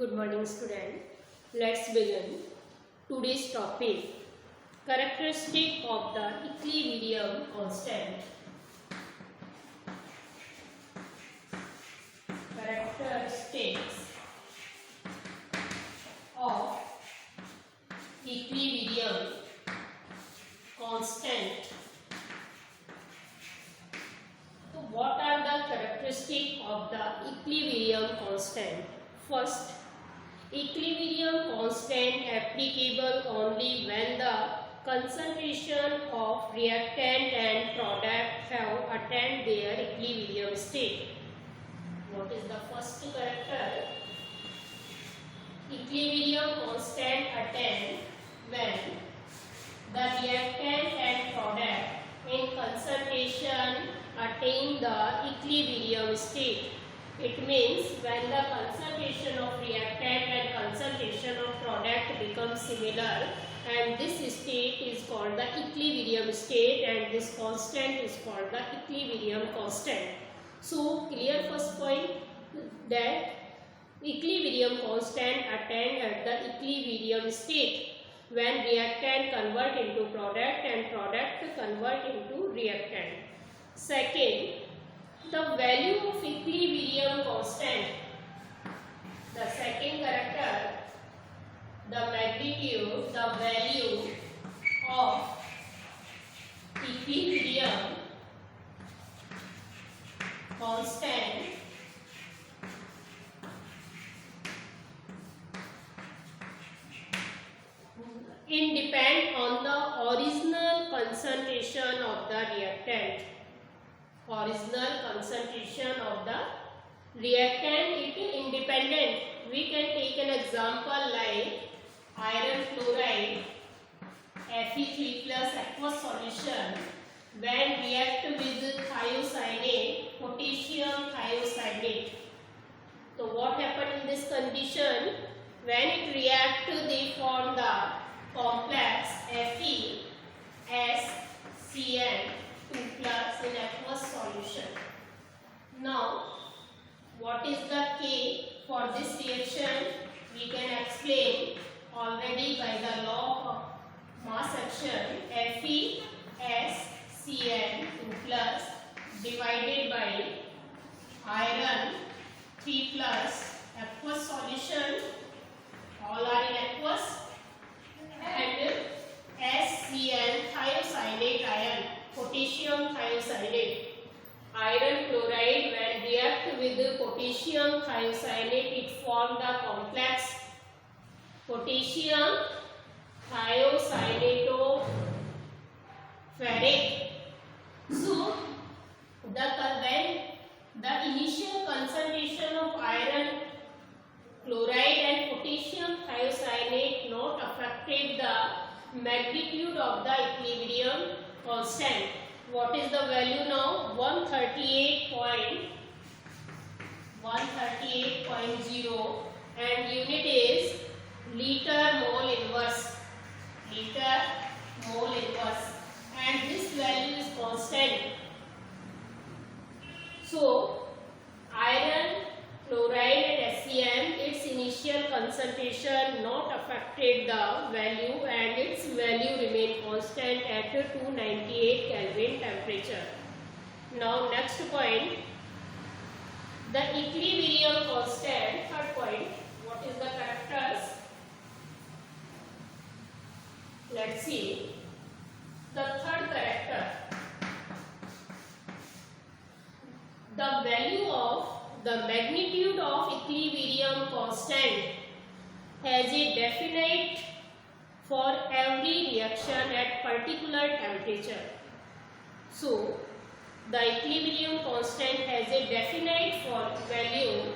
Good morning, student. Let's begin. Today's topic: characteristic of the equilibrium constant. Characteristics of equilibrium constant. So, what are the characteristics of the equilibrium constant? First, equilibrium constant applicable only when the concentration of reactant and product have attained their equilibrium state. What is the first character? Equilibrium constant attained when the reactant and product in concentration attain the equilibrium state. It means when the concentration of reactant and concentration of product becomes similar, and this state is called the equilibrium state, and this constant is called the equilibrium constant. So clear first point that equilibrium constant attained at the equilibrium state when reactant convert into product and product convert into reactant. Second, the value of equilibrium constant. The second character, the magnitude, the value of equilibrium constant depend on the original concentration of the reactant. Original concentration of the reactant, it is independent. We can take an example like iron chloride Fe3 plus aqueous solution when react with thiocyanate, potassium thiocyanate. So what happened in this condition? When it react, they form the complex FeSCN2 plus in aqueous solution. Now, what is the K for this reaction? We can explain already by the law of mass action. FeSCN2 plus divided by iron 3 plus aqueous solution, all are in aqueous, and SCN thiocyanate ion, potassium thiocyanate. Iron chloride when react with potassium thiocyanate, it form the complex potassium thiocyanatoferric. So when the initial concentration of iron chloride and potassium thiocyanate not affected the magnitude of the equilibrium constant. What is the value now? 138.0, and unit is liter mole inverse. Liter mole inverse, and this value is constant. So iron chloride and SCN, its initial concentration not affected the value, and its value remain constant at 298 Kelvin temperature. Now next point, the equilibrium constant. Third point, what is the characters? Let's see. The third character, the value of the magnitude of equilibrium constant has a definite for every reaction at particular temperature. So, the equilibrium constant has a definite for value,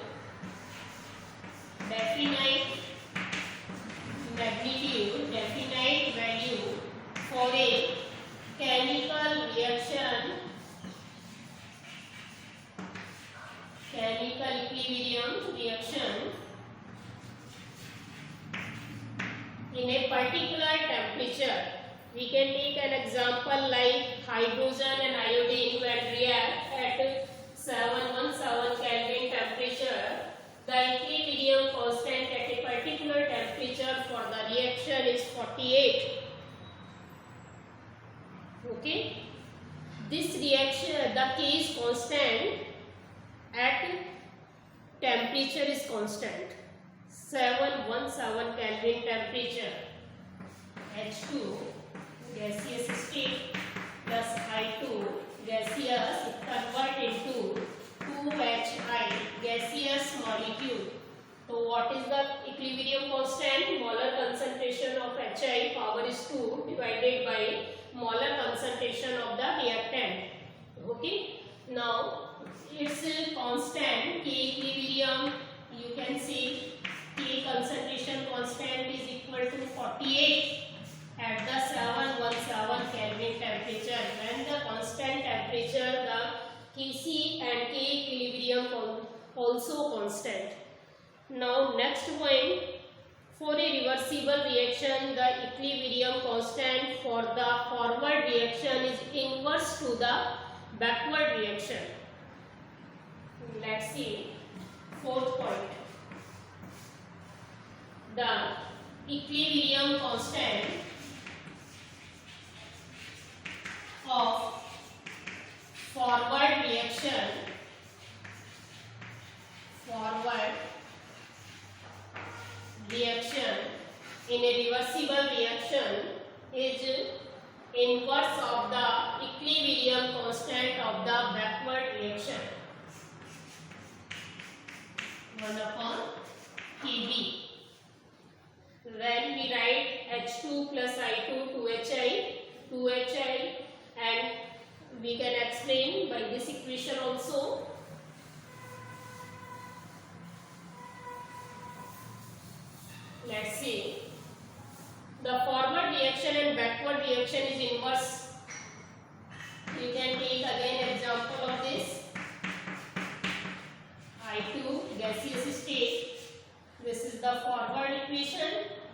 definite magnitude, definite value for a chemical reaction, chemical equilibrium reaction in a particular temperature. We can take an example like hydrogen and iodine when react at 717 Kelvin temperature. The equilibrium constant at reaction, the K is constant at temperature is constant, 717 Kelvin temperature. H2 gaseous state plus I2 gaseous convert into 2HI gaseous molecule. So what is the equilibrium constant? Molar concentration of HI power is 2 divided by molar concentration of the reactant. Okay. Now its constant K equilibrium, you can see K concentration constant is equal to 48 at the 717 Kelvin temperature. When the constant temperature, the Kc and K equilibrium also constant. Now next point, for a reversible reaction, the equilibrium constant for the forward reaction is inverse to the backward reaction. Let's see, fourth point. The equilibrium constant of forward reaction in a reversible reaction is inverse of the equilibrium constant of the backward reaction, 1 upon Kb. When we write H2 plus I2 2HI, and we can explain by this equation also. Let's see. The forward reaction and backward reaction is inverse. You can take again example of this. I2 gaseous state. This is the forward equation.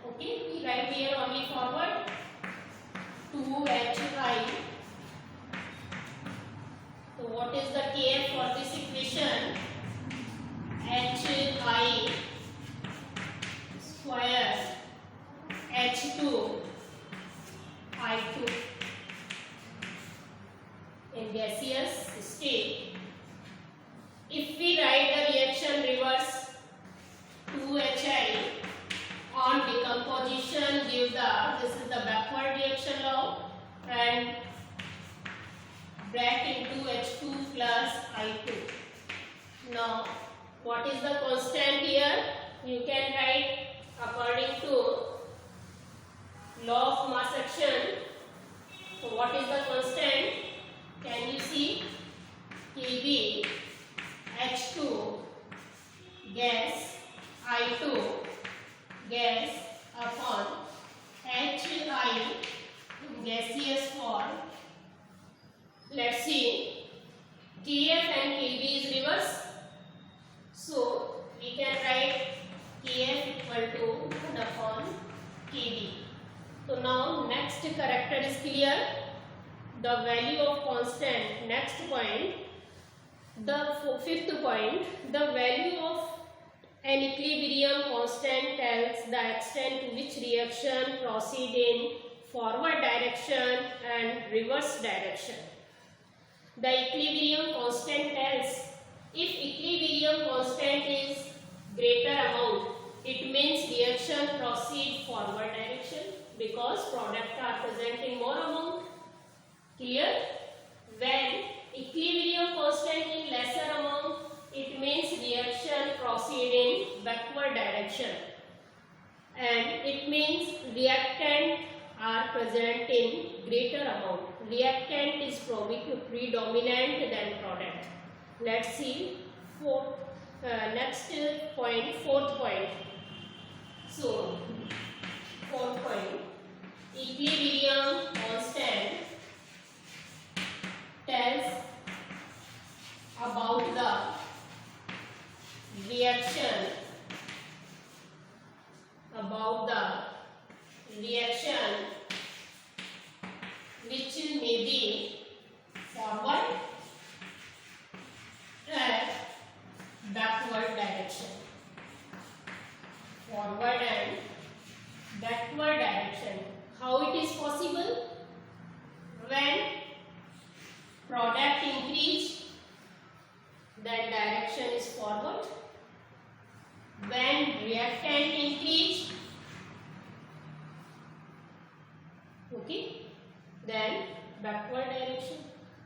Okay, we write here only forward. 2HI. So what is the Kf for this equation? HI square H2 I2 in gaseous state. If we write the reaction reverse, 2HI on decomposition give this is the backward reaction law, and brat into H2 plus I2. Now what is the constant here? You can write according to law of mass action. So what is the constant? Can you see? Kb H2 gas I2 gas upon HI gaseous form. Let's see, Kf and Kb is reverse, so we can write Kf equal to 1 upon Kb. So now next character is clear. The value of constant. Next point, the fifth point, the value of an equilibrium constant tells the extent to which reaction proceed in forward direction and reverse direction. The equilibrium constant tells, if equilibrium constant is greater amount, it means reaction proceed forward direction because products are present in more amount. Clear? When equilibrium constant in lesser amount, it means reaction proceed in backward direction, and it means reactant are present in greater amount. Reactant is predominant than product. Let's see next point, fourth point. So fourth point, equilibrium constant tells about the reaction, which may be forward and backward direction. Forward and backward direction. How it is possible? When product that direction is forward. When reactant increase, okay, then backward direction.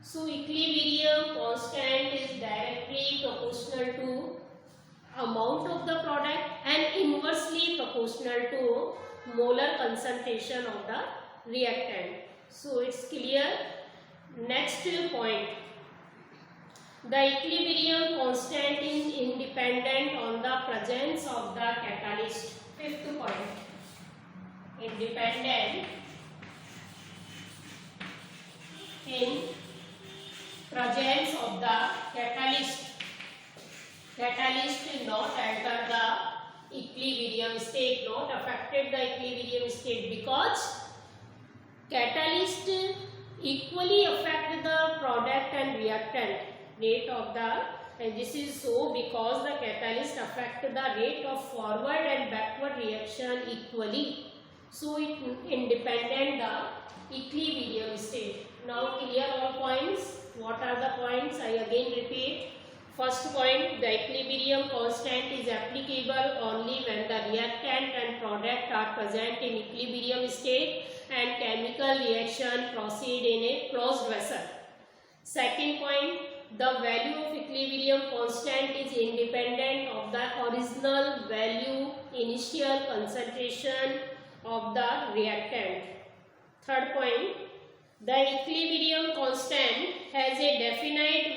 So equilibrium constant is directly proportional to amount of the product and inversely proportional to molar concentration of the reactant. So it's clear. Next point, the equilibrium constant is independent on the presence of the catalyst. Fifth point, independent in presence of the catalyst. Catalyst will not enter the equilibrium state, not affected the equilibrium state, because catalyst equally affect the product and reactant rate of the, and this is so because the catalyst affect the rate of forward and backward reaction equally. So it independent the equilibrium state. Now clear all points. What are the points? I again repeat. First point, the equilibrium constant is applicable only when the reactant and product are present in equilibrium state and chemical reaction proceed in a closed vessel. Second point, the value of equilibrium constant is independent of the original value initial concentration of the reactant. Third point, the equilibrium constant has a definite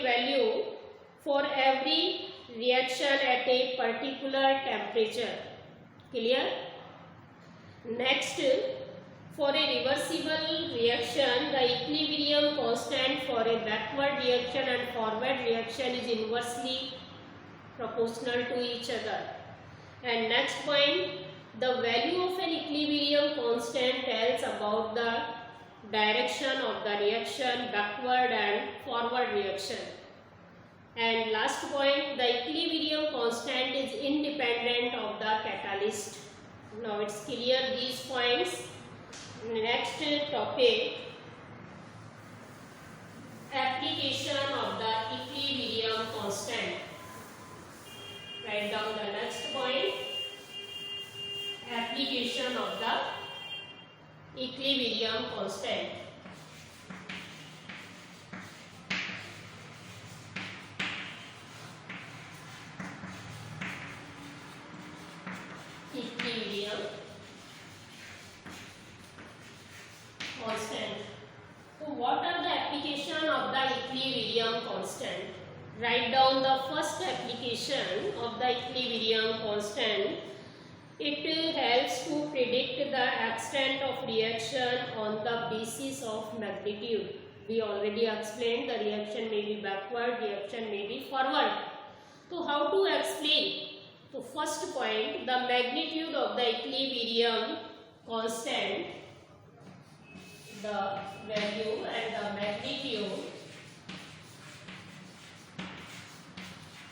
value for every reaction at a particular temperature. Clear? Next, for a reversible reaction, the equilibrium constant for a backward reaction and forward reaction is inversely proportional to each other. And next point, the value of an equilibrium constant tells about the direction of the reaction, backward and forward reaction. And last point, the equilibrium constant is independent of the catalyst. Now it's clear these points. Next topic, application of the equilibrium constant. Write down the next point, application of the equilibrium constant. Equilibrium constant. So what are the application of the equilibrium constant? Write down the first application of the equilibrium constant. It helps to predict the extent of reaction on the basis of magnitude. We already explained the reaction may be backward, reaction may be forward. So how to explain? So first point, the magnitude of the equilibrium constant, the value and the magnitude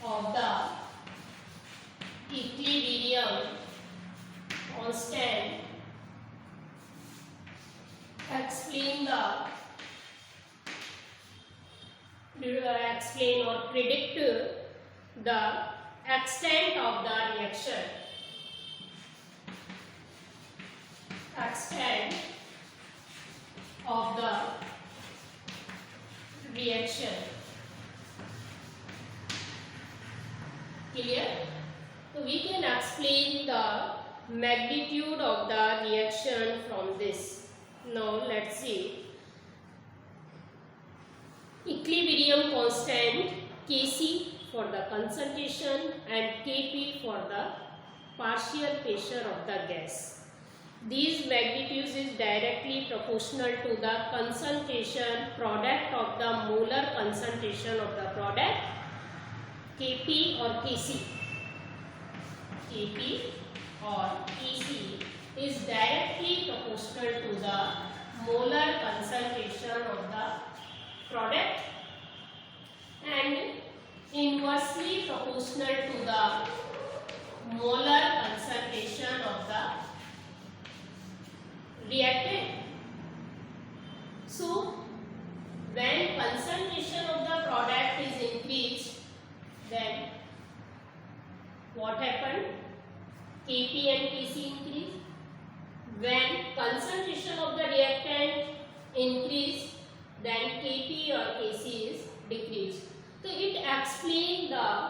of the equilibrium constant explain or predict the extent of the reaction. Extent of the reaction. Clear? So we can explain the magnitude of the reaction from this. Now let's see. Equilibrium constant Kc for the concentration and Kp for the partial pressure of the gas. These magnitudes is directly proportional to the concentration product of the molar concentration of the product Kp or Kc. Kp or Kc is directly proportional to the molar concentration of the product and inversely proportional to the molar concentration of the reactant. So when when concentration of the product is increased, then what happened? Kp and Kc increase. When concentration of the reactant increase, then Kp or Kc is decreased. So it explains the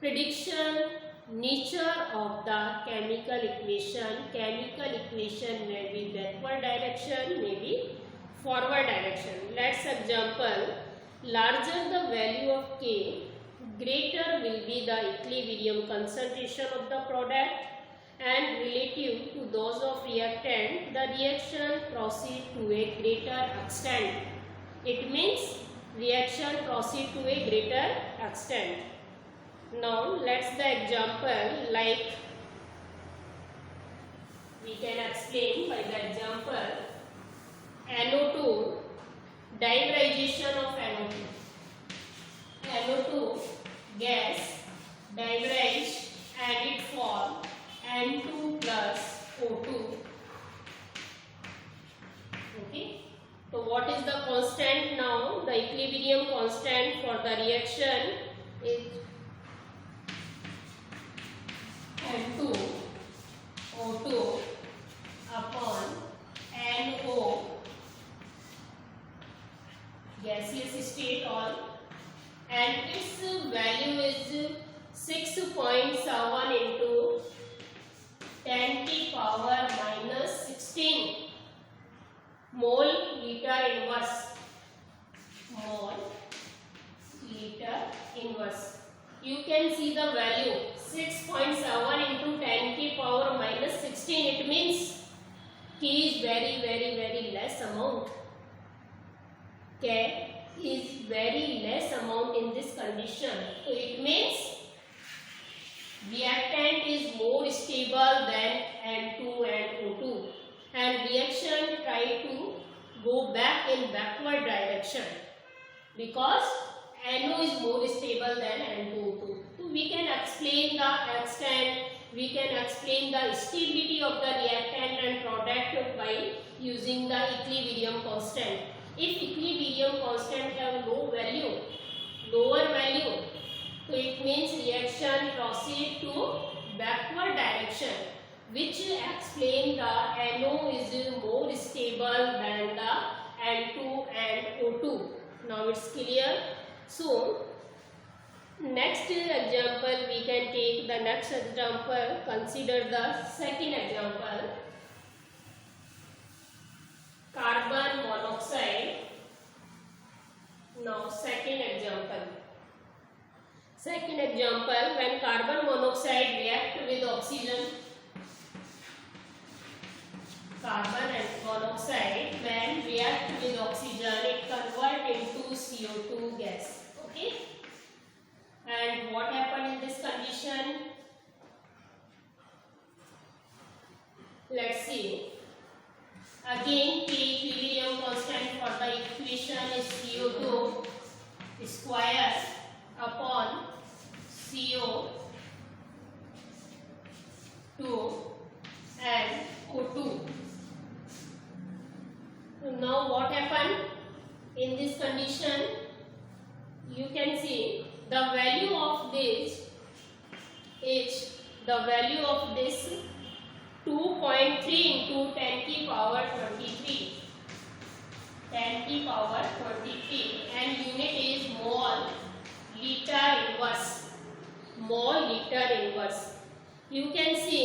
prediction nature of the chemical equation. Chemical equation may be backward direction, may be forward direction. Let's example. Larger the value of K, greater will be the equilibrium concentration of the product, and relative to those of reactant, the reaction proceed to a greater extent. It means reaction proceed to a greater extent. Now let's the example, like we can explain by the example NO2, dimerization of NO2. NO2 gas dimerized and it form N2 plus O2. Okay. So what is the constant now? The equilibrium constant for the reaction is N2 O2 upon NO, gaseous state all, and its value is 6.7 into 10 to power minus 16 mole liter inverse. Mole liter inverse. You can see the value 6.7 into 10 to power minus 16. It means K is very less amount. K is very less amount in this condition. So it means reactant is more stable than N2 and O2, and reaction try to go back in backward direction because NO is more stable than N2O2. So we can explain the extent, we can explain the stability of the reactant and product by using the equilibrium constant. If equilibrium constant have lower value, so it means reaction proceed to backward direction, which explain the NO is more stable than the N2 and O2. Now it's clear. So next example we can take the next example. Consider the second example. Carbon monoxide. Now second example. Second example, when carbon monoxide react with oxygen. Carbon and monoxide when react with oxygen, it convert into CO2 gas. Okay. And what happened in this condition? Let's see. Again, K equilibrium constant for the equation is CO2 square upon CO2 and O2. So now what happened in this condition? You can see the value of this is 2.3 into 10 to power 23. 10 to power 23, and unit is mole liter inverse. Mole liter inverse. You can see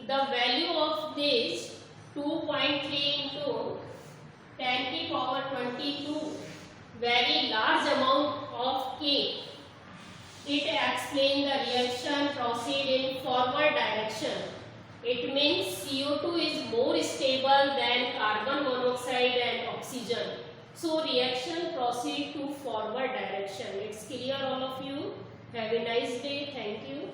the value of this 2.3 into 10 to power 22, very large amount of K. It explains the reaction proceed in forward direction. It means CO2 is more stable than carbon monoxide and oxygen. So reaction proceed to forward direction. It's clear all of you. Have a nice day. Thank you.